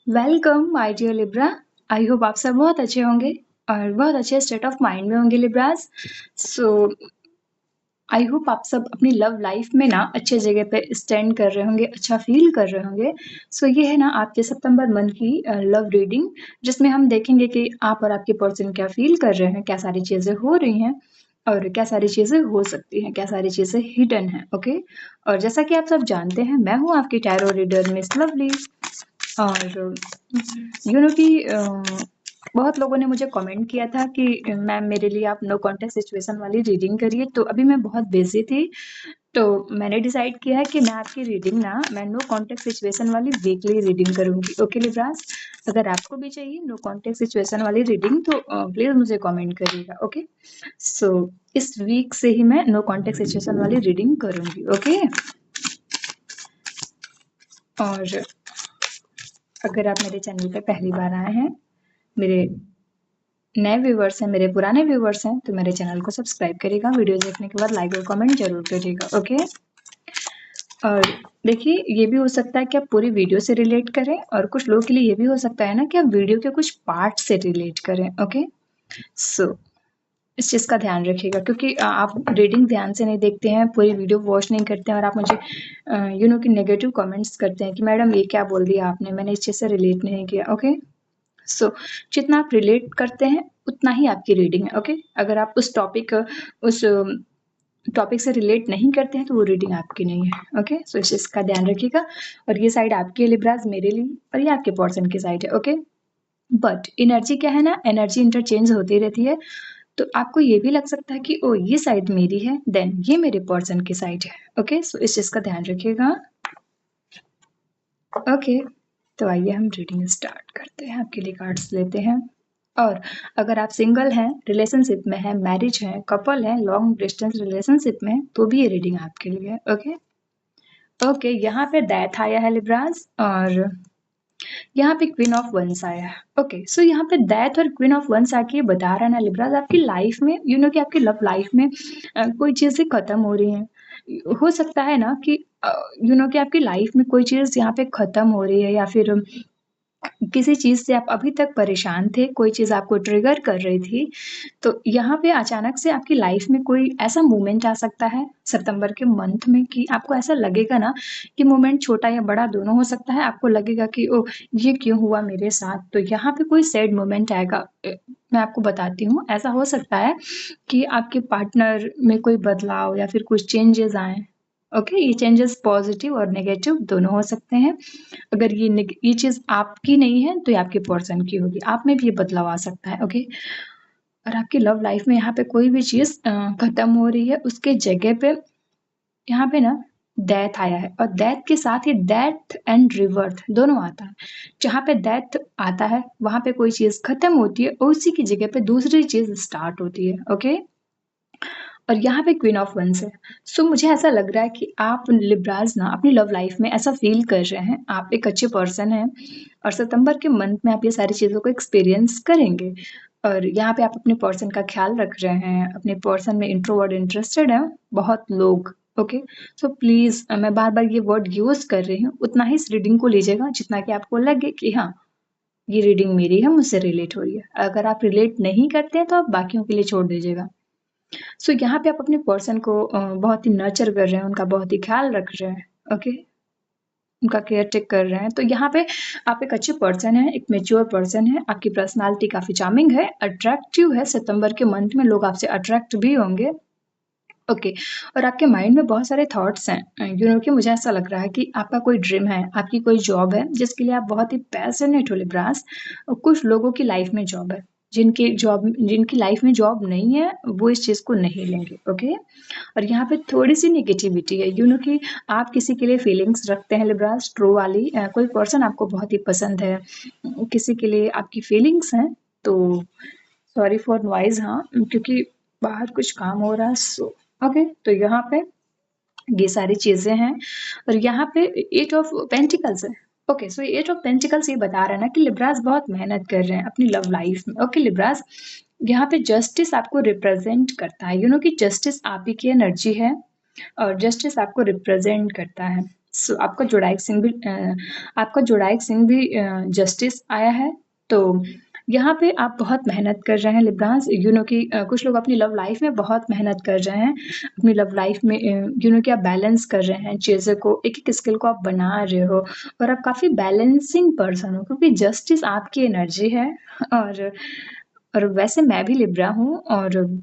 Welcome my dear Libra. I hope आप सब बहुत अच्छे होंगे और बहुत अच्छे स्टेट ऑफ माइंड में होंगे लिब्रास। सो आई होप आप सब अपनी लव लाइफ में ना अच्छे जगह पे स्टैंड कर रहे होंगे, अच्छा फील कर रहे होंगे। सो ये है ना आपके सितंबर मंथ की लव रीडिंग, जिसमें हम देखेंगे कि आप और आपके पर्सन क्या फील कर रहे हैं, क्या सारी चीज़ें हो रही हैं और क्या सारी चीज़ें हो सकती हैं, क्या सारी चीज़ें हिडन हैं। ओके, और जैसा कि आप सब जानते हैं, मैं हूँ आपकी टैरो रीडर मिस लवली। और कि बहुत लोगों ने मुझे कमेंट किया था कि मैम मेरे लिए आप नो कॉन्टेक्ट सिचुएशन वाली रीडिंग करिए, तो अभी मैं बहुत बिजी थी, तो मैंने डिसाइड किया है कि मैं आपकी रीडिंग ना मैं नो कॉन्टेक्ट सिचुएशन वाली वीकली रीडिंग करूंगी। ओके लिब्रास, अगर आपको भी चाहिए नो कॉन्टेक्ट सिचुएशन वाली रीडिंग तो प्लीज मुझे कमेंट करिएगा। ओके, सो इस वीक से ही मैं नो कॉन्टेक्ट सिचुएशन वाली रीडिंग करूंगी। ओके, और अगर आप मेरे चैनल पे पहली बार आए हैं, मेरे नए व्यूवर्स हैं, मेरे पुराने व्यूवर्स हैं, तो मेरे चैनल को सब्सक्राइब करिएगा। वीडियो देखने के बाद लाइक और कमेंट जरूर करिएगा। ओके, और देखिए ये भी हो सकता है कि आप पूरी वीडियो से रिलेट करें, और कुछ लोगों के लिए ये भी हो सकता है ना कि आप वीडियो के कुछ पार्ट से रिलेट करें। ओके, सो इस चीज़ का ध्यान रखिएगा, क्योंकि आप रीडिंग ध्यान से नहीं देखते हैं, पूरी वीडियो वॉच नहीं करते हैं, और आप मुझे कि नेगेटिव कमेंट्स करते हैं कि मैडम ये क्या बोल दिया आपने, मैंने इस चीज़ से रिलेट नहीं किया। ओके, सो जितना आप रिलेट करते हैं उतना ही आपकी रीडिंग है। ओके, अगर आप उस टॉपिक से रिलेट नहीं करते हैं तो वो रीडिंग आपकी नहीं है। ओके, सो इस चीज़ का ध्यान रखिएगा। और ये साइड आपकी है लिब्राज, मेरे लिए, और ये आपके पर्सन की साइड है। ओके, बट एनर्जी क्या है ना, एनर्जी इंटरचेंज होती रहती है, तो आपको ये भी लग सकता है कि ओ ये साइड मेरी है, देन ये मेरे पर्सन की साइड है। ओके, सो इस चीज़ का ध्यान रखिएगा। ओके, तो आइए हम रीडिंग स्टार्ट करते हैं, आपके लिए कार्ड्स लेते हैं। और अगर आप सिंगल हैं, रिलेशनशिप में हैं, मैरिज हैं, कपल हैं, लॉन्ग डिस्टेंस रिलेशनशिप में हैं, तो भी ये रीडिंग आपके लिए है। ओके ओके, यहाँ पे डेथ आया है लिब्राज, और यहाँ पे क्वीन ऑफ वंस आया है। ओके, सो यहाँ पे डेथ और क्वीन ऑफ वंस आके बता रहा है ना लिब्राज, आपकी लाइफ में कि आपकी लव लाइफ में कोई चीज़ें खत्म हो रही हैं। हो सकता है ना कि कि आपकी लाइफ में कोई चीज़ यहाँ पे खत्म हो रही है, या फिर किसी चीज़ से आप अभी तक परेशान थे, कोई चीज़ आपको ट्रिगर कर रही थी, तो यहाँ पे अचानक से आपकी लाइफ में कोई ऐसा मोमेंट आ सकता है सितंबर के मंथ में कि आपको ऐसा लगेगा ना कि मोमेंट छोटा या बड़ा दोनों हो सकता है। आपको लगेगा कि ओह! ये क्यों हुआ मेरे साथ? तो यहाँ पे कोई सैड मोमेंट आएगा। मैं आपको बताती हूँ, ऐसा हो सकता है कि आपके पार्टनर में कोई बदलाव या फिर कुछ चेंजेज़ आएँ। ओके, ये चेंजेज़ पॉज़िटिव और नेगेटिव दोनों हो सकते हैं। अगर ये चीज़ आपकी नहीं है तो ये आपके पर्सन की होगी, आप में भी ये बदलाव आ सकता है। ओके, और आपकी लव लाइफ में यहाँ पे कोई भी चीज़ खत्म हो रही है, उसके जगह पे यहाँ पे ना डेथ आया है, और डेथ के साथ ही डेथ एंड रिवर्थ दोनों आता है। जहाँ पे डेथ आता है वहाँ पे कोई चीज़ खत्म होती है और उसी की जगह पे दूसरी चीज़ स्टार्ट होती है। ओके, और यहाँ पे क्वीन ऑफ वंस है। सो मुझे ऐसा लग रहा है कि आप लिब्राज ना अपनी लव लाइफ में ऐसा फील कर रहे हैं, आप एक अच्छे पर्सन हैं, और सितंबर के मंथ में आप ये सारी चीज़ों को एक्सपीरियंस करेंगे। और यहाँ पे आप अपने पर्सन का ख्याल रख रहे हैं, अपने पर्सन में इंट्रोवर्ट इंटरेस्टेड हैं बहुत लोग। ओके, सो प्लीज़ मैं बार-बार ये वर्ड यूज़ कर रही हूँ, उतना ही इस रीडिंग को लीजिएगा जितना कि आपको लगे कि हाँ, ये रीडिंग मेरी है, मुझसे रिलेट हो रही है। अगर आप रिलेट नहीं करते हैं तो आप बाकियों के लिए छोड़ दीजिएगा। सो यहाँ पे आप अपने पर्सन को बहुत ही नर्चर कर रहे हैं, उनका बहुत ही ख्याल रख रहे हैं। ओके, उनका केयर टेक कर रहे हैं, तो यहाँ पे आप एक अच्छे पर्सन हैं, एक मैच्योर पर्सन है, आपकी पर्सनालिटी काफ़ी चार्मिंग है, अट्रैक्टिव है। सितंबर के मंथ में लोग आपसे अट्रैक्ट भी होंगे। ओके, और आपके माइंड में बहुत सारे थॉट्स हैं। कि मुझे ऐसा लग रहा है कि आपका कोई ड्रीम है, आपकी कोई जॉब है जिसके लिए आप बहुत ही पैशनेट हो लिब्रास, और कुछ लोगों की लाइफ में जॉब है, जिनकी लाइफ में जॉब नहीं है वो इस चीज़ को नहीं लेंगे। ओके, और यहाँ पे थोड़ी-सी नेगेटिविटी है। कि आप किसी के लिए फीलिंग्स रखते हैं लिब्रास, ट्रू वाली। कोई पर्सन आपको बहुत ही पसंद है, किसी के लिए आपकी फीलिंग्स हैं, तो सॉरी फॉर नॉइज़। हाँ, क्योंकि बाहर कुछ काम हो रहा है। सो ओके, तो यहाँ पे ये सारी चीज़ें हैं, और यहाँ पे एट ऑफ पेंटिकल्स है। Okay, so eight of pentacles ये बता रहा है ना कि लिब्रास बहुत मेहनत कर रहे हैं अपनी लव लाइफ में। ओके लिब्रास, यहाँ पे जस्टिस आपको रिप्रेजेंट करता है। कि जस्टिस आप ही की एनर्जी है, और जस्टिस आपको रिप्रेजेंट करता है। सो आपका जोडाइक सिंह भी जस्टिस आया है। तो यहाँ पे आप बहुत मेहनत कर रहे हैं लिब्रास, यू नो कि कुछ लोग अपनी लव लाइफ में बहुत मेहनत कर रहे हैं। अपनी लव लाइफ में यू नो कि आप बैलेंस कर रहे हैं चीज़ों को, एक-एक स्किल को आप बना रहे हो और आप काफ़ी बैलेंसिंग पर्सन हो क्योंकि जस्टिस आपकी एनर्जी है। और वैसे मैं भी लिब्रा हूँ और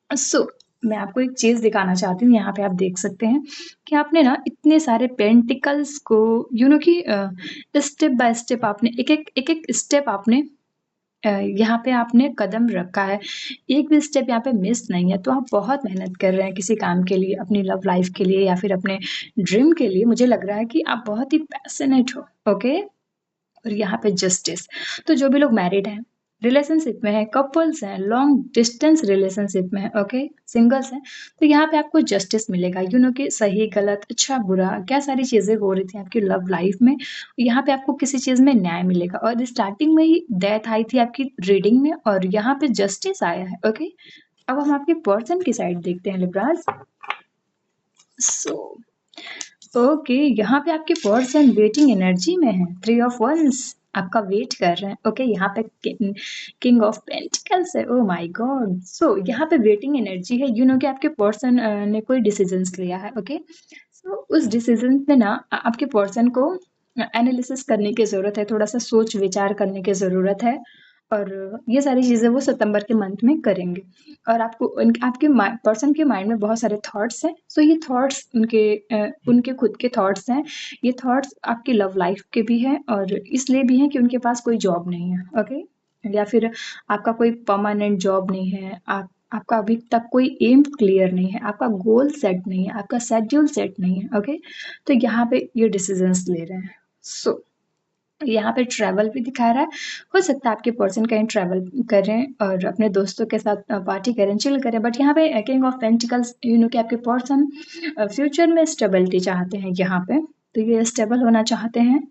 सो मैं आपको एक चीज़ दिखाना चाहती हूँ, यहाँ पे आप देख सकते हैं कि आपने ना इतने सारे पेंटिकल्स को यू नो कि स्टेप बाय स्टेप आपने एक-एक स्टेप आपने यहाँ पे आपने कदम रखा है। एक भी स्टेप यहाँ पे मिस नहीं है, तो आप बहुत मेहनत कर रहे हैं किसी काम के लिए, अपनी लव लाइफ के लिए या फिर अपने ड्रीम के लिए। मुझे लग रहा है कि आप बहुत ही पैशनेट हो, ओके? और यहाँ पे जस्टिस, तो जो भी लोग मैरिड हैं, रिलेशनशिप में हैं, कपल्स हैं, लॉन्ग डिस्टेंस रिलेशनशिप में हैं, ओके, सिंगल्स हैं, तो यहाँ पे आपको जस्टिस मिलेगा। यू नो कि सही, गलत, अच्छा, बुरा, क्या सारी चीज़ें हो रही थी आपकी लव लाइफ में, यहाँ पे आपको किसी चीज़ में न्याय मिलेगा। और स्टार्टिंग में ही डेथ आई थी आपकी रीडिंग में और यहाँ पे जस्टिस आया है, ओके। अब हम आपके पर्सन की साइड देखते हैं लिब्रास। सो ओके, यहाँ पे आपके पर्सन वेटिंग एनर्जी में है, 3 ऑफ वंस आपका वेट कर रहे हैं। ओके, यहाँ पे किंग ऑफ पेंटिकल्स है। Oh my God! सो यहाँ पे वेटिंग एनर्जी है। यू नो कि आपके पर्सन ने कोई डिसीजंस लिया है। ओके, सो उस डिसीजन पे ना आपके पर्सन को एनालिसिस करने की ज़रूरत है, थोड़ा सा सोच विचार करने की ज़रूरत है और ये सारी चीज़ें वो सितंबर के मंथ में करेंगे। और आपको आपके पर्सन के माइंड में बहुत सारे थॉट्स हैं। सो ये थॉट्स उनके खुद के थॉट्स हैं। ये थॉट्स आपकी लव लाइफ के भी हैं और इसलिए भी हैं कि उनके पास कोई जॉब नहीं है, ओके? या फिर आपका कोई परमानेंट जॉब नहीं है, आपका अभी तक कोई एम क्लियर नहीं है, आपका गोल सेट नहीं है, आपका शेड्यूल सेट नहीं है, ओके? तो यहाँ पे ये डिसीजंस ले रहे हैं। सो यहाँ पे ट्रैवल भी दिखा रहा है। हो सकता है आपके पर्सन कहीं ट्रैवल करें और अपने दोस्तों के साथ पार्टी करें, चिल करें, बट यहाँ पे king of pentacles you know कि आपके पर्सन फ्यूचर में स्टेबिलिटी चाहते हैं यहाँ पे। तो ये स्टेबल होना चाहते हैं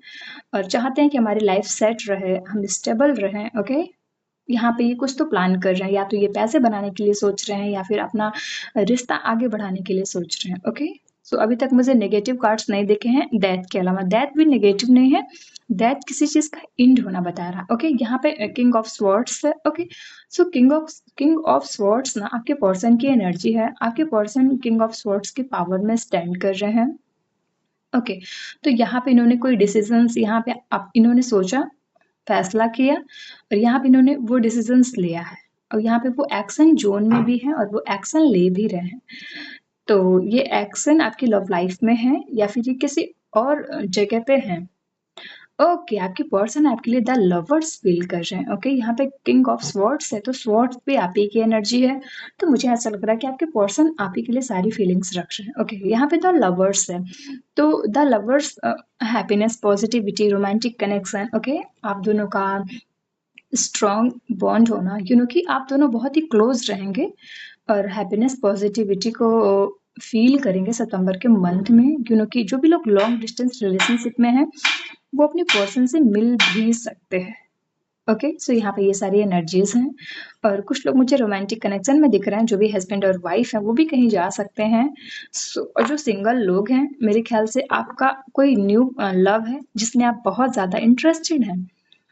और चाहते हैं कि हमारी लाइफ सेट रहे, हम स्टेबल रहें, ओके? यहाँ पे ये कुछ तो प्लान कर रहे हैं, या तो ये पैसे बनाने के लिए सोच रहे हैं या फिर अपना रिश्ता आगे बढ़ाने के लिए सोच रहे हैं, ओके? सो अभी तक मुझे नेगेटिव कार्ड्स नहीं दिखे हैं डेथ के अलावा। डेथ भी नेगेटिव नहीं है, डेथ किसी चीज़ का एंड होना बता रहा है, ओके? यहाँ पे किंग ऑफ स्वॉर्ड्स है, okay? So king of swords ना आपके पर्सन की एनर्जी है। आपके पर्सन किंग ऑफ स्वॉर्ड्स के पावर में स्टैंड कर रहे हैं, ओके? तो यहाँ पे इन्होंने कोई डिसीजंस यहाँ पे इन्होंने सोचा, फैसला किया और यहाँ पे इन्होंने वो डिसीजंस लिया है और यहाँ पे वो एक्शन जोन में भी है और वो एक्शन ले भी रहे हैं। तो ये एक्शन आपकी लव लाइफ में है या फिर ये किसी और जगह पे है। ओके, आपके पर्सन आपके लिए द लवर्स फील कर रहे हैं। ओके, यहाँ पे किंग ऑफ स्वॉर्ड्स है तो स्वॉर्ड्स पे आप ही की एनर्जी है, तो मुझे ऐसा लग रहा है कि आपके पर्सन आप ही के लिए सारी फीलिंग्स रख रहे हैं। ओके, यहाँ पे द लवर्स है तो the lovers happiness, positivity, romantic connection, okay, आप दोनों का स्ट्रॉन्ग बॉन्ड होना, यू नो कि आप दोनों बहुत ही क्लोज रहेंगे और हैप्पीनेस, पॉजिटिविटी को फील करेंगे सितंबर के मंथ में। यू नो कि जो भी लोग लॉन्ग डिस्टेंस रिलेशनशिप में हैं वो अपने पर्सन से मिल भी सकते हैं, ओके? सो यहाँ पे ये सारी एनर्जीज हैं और कुछ लोग मुझे रोमांटिक कनेक्शन में दिख रहे हैं, जो भी हस्बैंड और वाइफ है वो भी कहीं जा सकते हैं। सो और जो सिंगल लोग हैं, मेरे ख्याल से आपका कोई न्यू लव है जिसमें आप बहुत ज़्यादा इंटरेस्टेड हैं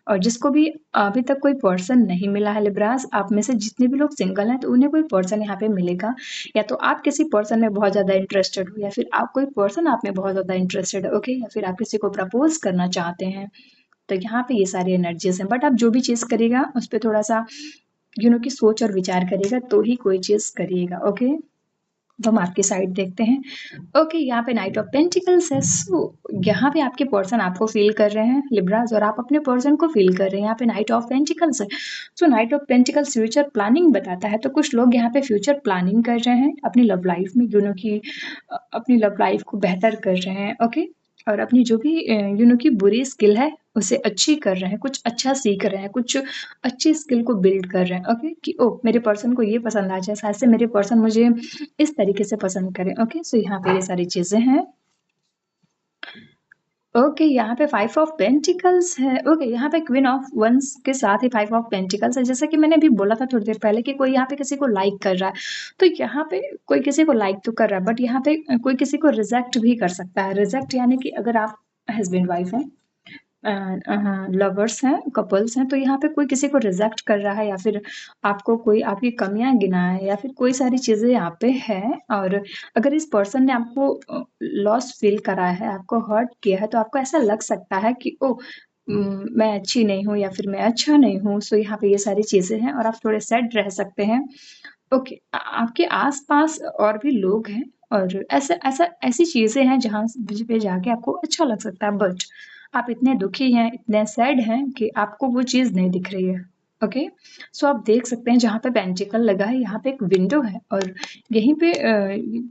और जिसको भी अभी तक कोई पर्सन नहीं मिला है लिब्रास। आप में से जितने भी लोग सिंगल हैं तो उन्हें कोई पर्सन यहाँ पे मिलेगा, या तो आप किसी पर्सन में बहुत ज़्यादा इंटरेस्टेड हो या फिर आप कोई पर्सन आप में बहुत ज़्यादा इंटरेस्टेड है, ओके? या फिर आप किसी को प्रपोज करना चाहते हैं। तो यहाँ पे ये सारी एनर्जीज हैं, बट आप जो भी चीज़ करिएगा उस पर थोड़ा सा यू नो कि सोच और विचार करिएगा तो ही कोई चीज़ करिएगा, ओके? तो हम आपकी साइड देखते हैं। ओके, यहाँ पे नाइट ऑफ पेंटिकल्स है। सो यहाँ पे आपके पर्सन आपको फील कर रहे हैं लिब्रास और आप अपने पर्सन को फील कर रहे हैं। यहाँ पे नाइट ऑफ पेंटिकल्स है। So knight of pentacles future planning बताता है, तो कुछ लोग यहाँ पे फ्यूचर प्लानिंग कर रहे हैं अपनी लव लाइफ में, यू नो कि अपनी लव लाइफ को बेहतर कर रहे हैं, ओके? और अपनी जो भी यू नो कि बुरी स्किल है उसे अच्छी कर रहे हैं, कुछ अच्छा सीख रहे हैं, कुछ अच्छी स्किल को बिल्ड कर रहे हैं, ओके? कि ओह मेरे पर्सन को ये पसंद आ जाए, शायद से मेरे पर्सन मुझे इस तरीके से पसंद करें, ओके? सो यहाँ पे ये सारी चीज़ें हैं। ओके, यहाँ पे 5 ऑफ पेंटिकल्स है। ओके, यहाँ पे क्वीन ऑफ वंस के साथ ही 5 ऑफ पेंटिकल्स है। जैसा कि मैंने अभी बोला था थोड़ी देर पहले कि कोई यहाँ पे किसी को लाइक कर रहा है, तो यहाँ पे कोई किसी को लाइक तो कर रहा है, बट यहाँ पे कोई किसी को रिजेक्ट भी कर सकता है। रिजेक्ट यानी कि अगर आप हस्बैंड वाइफ हैं, लवर्स हैं, कपल्स हैं, तो यहाँ पे कोई किसी को रिजेक्ट कर रहा है, या फिर आपको कोई आपकी कमियां गिना है, या फिर कोई सारी चीजें यहाँ पे है। और अगर इस पर्सन ने आपको लॉस फील करा है, आपको हर्ट किया है, तो आपको ऐसा लग सकता है कि ओ मैं अच्छी नहीं हूँ, या फिर मैं अच्छा नहीं हूँ। सो यहाँ पे ये सारी चीजें हैं और आप थोड़े सैड रह सकते हैं। ओके, आपके आसपास और भी लोग हैं, और ऐसा ऐसा ऐसी चीजें हैं जहाँ पे जाके आपको अच्छा लग सकता है, बट आप इतने दुखी हैं, इतने सैड हैं कि आपको वो चीज नहीं दिख रही है। ओके, सो आप देख सकते हैं जहाँ पे पेंटिकल लगा है, यहाँ पे एक विंडो है, और यहीं पे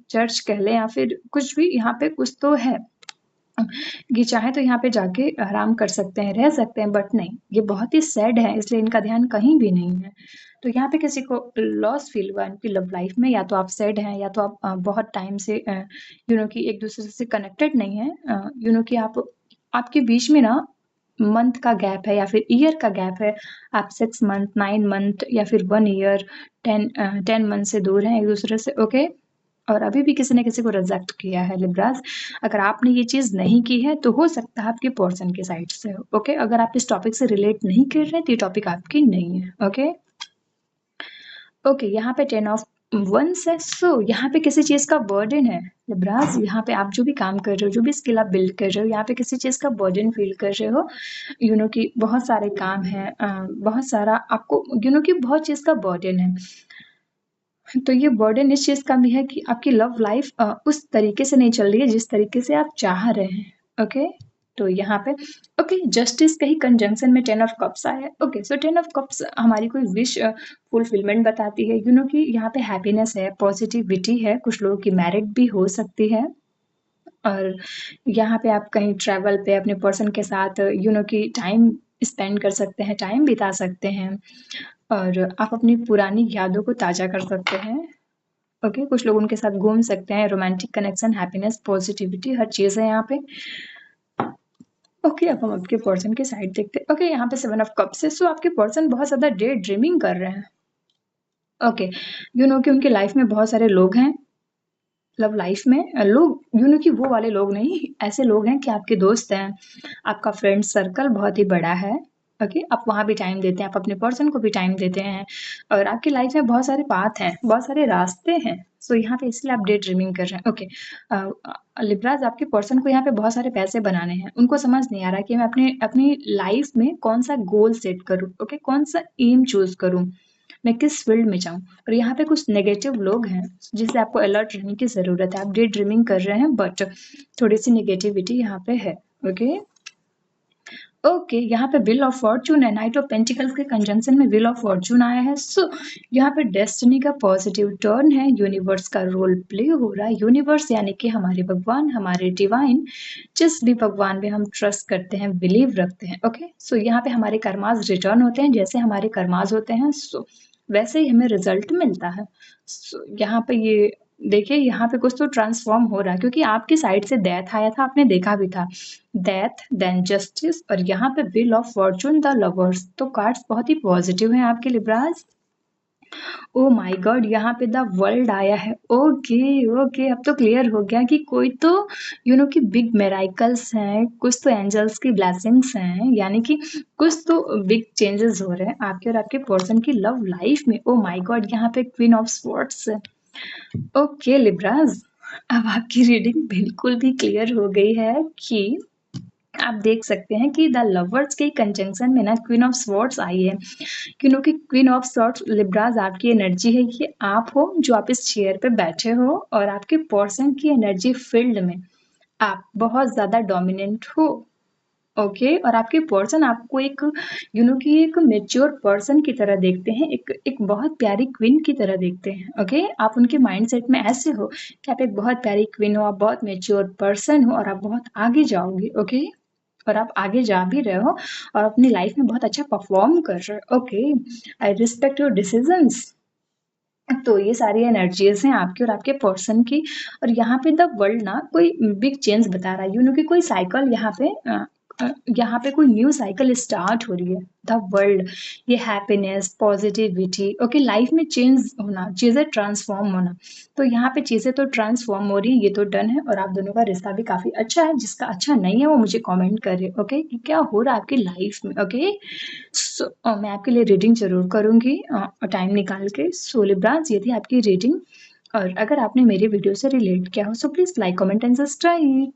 चर्च कह लें या फिर कुछ भी, यहाँ पे कुछ तो है। ये चाहे तो यहाँ पे जाके आराम कर सकते हैं, रह सकते हैं, बट नहीं, ये बहुत ही सैड है, इसलिए इनका ध्यान कहीं भी नहीं है। तो यहाँ पे किसी को लॉस फील हुआ इनकी लव लाइफ में, या तो आप सैड हैं, या तो आप बहुत टाइम से कि एक दूसरे से कनेक्टेड नहीं है, कि आप आपके बीच में ना मंथ का गैप है, या फिर ईयर का गैप है। आप 6 मंथ, 9 मंथ, या फिर 1 ईयर, 10 मंथ से दूर हैं एक दूसरे से। ओके, और अभी भी किसी ने किसी को रिजेक्ट किया है लिब्रास। अगर आपने ये चीज नहीं की है, तो हो सकता है आपके पर्सन के साइड से हो। ओके, अगर आप इस टॉपिक से रिलेट नहीं कर रहे, तो ये टॉपिक आपकी नहीं है। ओके ओके, यहाँ पे 10 ऑफ वंस है। सो यहाँ पे किसी चीज का बर्डन है लिब्रास। यहाँ पे आप जो भी काम कर रहे हो, जो भी स्किल आप बिल्ड कर रहे हो, यहाँ पे किसी चीज का बर्डन फील कर रहे हो। कि बहुत सारे काम है, बहुत सारा आपको कि बहुत चीज का बर्डन है। तो ये बर्डन इस चीज का भी है कि आपकी लव लाइफ उस तरीके से नहीं चल रही है जिस तरीके से आप चाह रहे हैं। ओके, तो यहाँ पे ओके, जस्टिस का ही कंजंक्शन में 10 ऑफ कप्स आया है। ओके, सो 10 ऑफ कप्स हमारी कोई विश फुलफिलमेंट बताती है। कि यहाँ पे हैप्पीनेस है, पॉजिटिविटी है, कुछ लोगों की मैरिड भी हो सकती है। और यहाँ पे आप कहीं ट्रैवल पे अपने पर्सन के साथ कि टाइम स्पेंड कर सकते हैं, टाइम बिता सकते हैं, और आप अपनी पुरानी यादों को ताज़ा कर सकते हैं। ओके, कुछ लोग उनके साथ घूम सकते हैं। रोमांटिक कनेक्शन, हैप्पीनेस, पॉजिटिविटी, हर चीज़ है यहाँ पे। ओके, अब हम आपके पर्सन की साइड देखते हैं। ओके, यहाँ पे 7 ऑफ कप्स है। सो आपके पर्सन बहुत ज़्यादा डे ड्रीमिंग कर रहे हैं। ओके, कि उनकी लाइफ में बहुत सारे लोग हैं। लव लाइफ में लोग कि वो वाले लोग नहीं, ऐसे लोग हैं कि आपके दोस्त हैं, आपका फ्रेंड सर्कल बहुत ही बड़ा है। ओके, आप वहाँ भी टाइम देते हैं, आप अपने पर्सन को भी टाइम देते हैं, और आपकी लाइफ में बहुत सारे पाथ हैं, बहुत सारे रास्ते हैं। सो यहाँ पे इसलिए आप डे ड्रीमिंग कर रहे हैं। ओके, लिब्राज, आपके पर्सन को यहाँ पे बहुत सारे पैसे बनाने हैं। उनको समझ नहीं आ रहा कि मैं अपने अपनी लाइफ में कौन सा गोल सेट करूँ। ओके, कौन सा एम चूज करूँ, मैं किस फील्ड में जाऊँ। और यहाँ पे कुछ नेगेटिव लोग हैं जिससे आपको अलर्ट रहने की ज़रूरत है। आप डे ड्रीमिंग कर रहे हैं, बट थोड़ी सी नेगेटिविटी यहाँ पे है। ओके ओके, यहाँ पे व्हील ऑफ फॉर्चून है। नाइट ऑफ पेंटिकल्स के कंजंक्शन में व्हील ऑफ फॉर्चून आया है। सो यहाँ पे डेस्टिनी का पॉजिटिव टर्न है, यूनिवर्स का रोल प्ले हो रहा है। यूनिवर्स यानी कि हमारे भगवान, हमारे डिवाइन, जिस भी भगवान में हम ट्रस्ट करते हैं, बिलीव रखते हैं। ओके, सो यहाँ पे हमारे कर्मास रिटर्न होते हैं, जैसे हमारे कर्मास होते हैं, सो वैसे ही हमें रिजल्ट मिलता है। सो यहाँ पे ये देखिए, यहाँ पे कुछ तो ट्रांसफॉर्म हो रहा है, क्योंकि आपकी साइड से डेथ आया था, आपने देखा भी था। डेथ, देन जस्टिस, और यहाँ पे wheel of Fortune, the lovers. तो कार्ड्स बहुत ही पॉजिटिव हैं आपके लिब्राज। ओ माय गॉड, यहाँ पे द वर्ल्ड आया है। ओके ओके, अब तो क्लियर हो गया कि कोई तो कि बिग मेराइकल्स हैं, कुछ तो एंजल्स की ब्लेसिंग्स हैं, यानी कि कुछ तो बिग चेंजेस हो रहे हैं आपके और आपके पर्सन की लव लाइफ में। ओ माय गॉड, यहाँ पे क्वीन ऑफ स्वॉर्ड्स है। ओके लिब्राज, अब आपकी रीडिंग बिल्कुल भी क्लियर हो गई है कि आप देख सकते हैं कि द लवर्स के कंजंक्शन में ना क्वीन ऑफ स्वॉर्ड्स आई है। क्योंकि क्वीन ऑफ स्वॉर्ड्स लिब्राज आपकी एनर्जी है कि आप हो जो आप इस चेयर पे बैठे हो, और आपके पर्सन की एनर्जी फील्ड में आप बहुत ज्यादा डोमिनेंट हो। ओके, और आपके पर्सन आपको एक कि एक मेच्योर पर्सन की तरह देखते हैं, एक एक बहुत प्यारी क्वीन की तरह देखते हैं। ओके, आप उनके माइंडसेट में ऐसे हो कि आप एक बहुत प्यारी क्वीन हो, आप बहुत मेच्योर पर्सन हो, और आप बहुत आगे जाओगे। ओके, और आप आगे जा भी रहे हो, और अपनी लाइफ में बहुत अच्छा परफॉर्म कर रहे हो। Okay, I respect your decisions. तो ये सारी एनर्जीज़ हैं आपकी और आपके पर्सन की और यहाँ पे द वर्ल्ड ना कोई बिग चेंज बता रहा है, यू नो कि कोई साइकिल यहाँ पे कोई न्यू साइकिल स्टार्ट हो रही है। द वर्ल्ड, ये हैप्पीनेस, पॉजिटिविटी, ओके, लाइफ में चेंज होना, चीज़ें ट्रांसफॉर्म होना। तो यहाँ पे चीज़ें तो ट्रांसफॉर्म हो रही हैं, ये तो डन है और आप दोनों का रिश्ता भी काफ़ी अच्छा है। जिसका अच्छा नहीं है वो मुझे कमेंट करे, ओके, कि क्या हो रहा है आपकी लाइफ में, ओके। सो मैं आपके लिए रीडिंग ज़रूर करूँगी टाइम निकाल के। सो लिब्रास, ये थी आपकी रीडिंग और अगर आपने मेरे वीडियो से रिलेट किया हो so please like, comment and subscribe.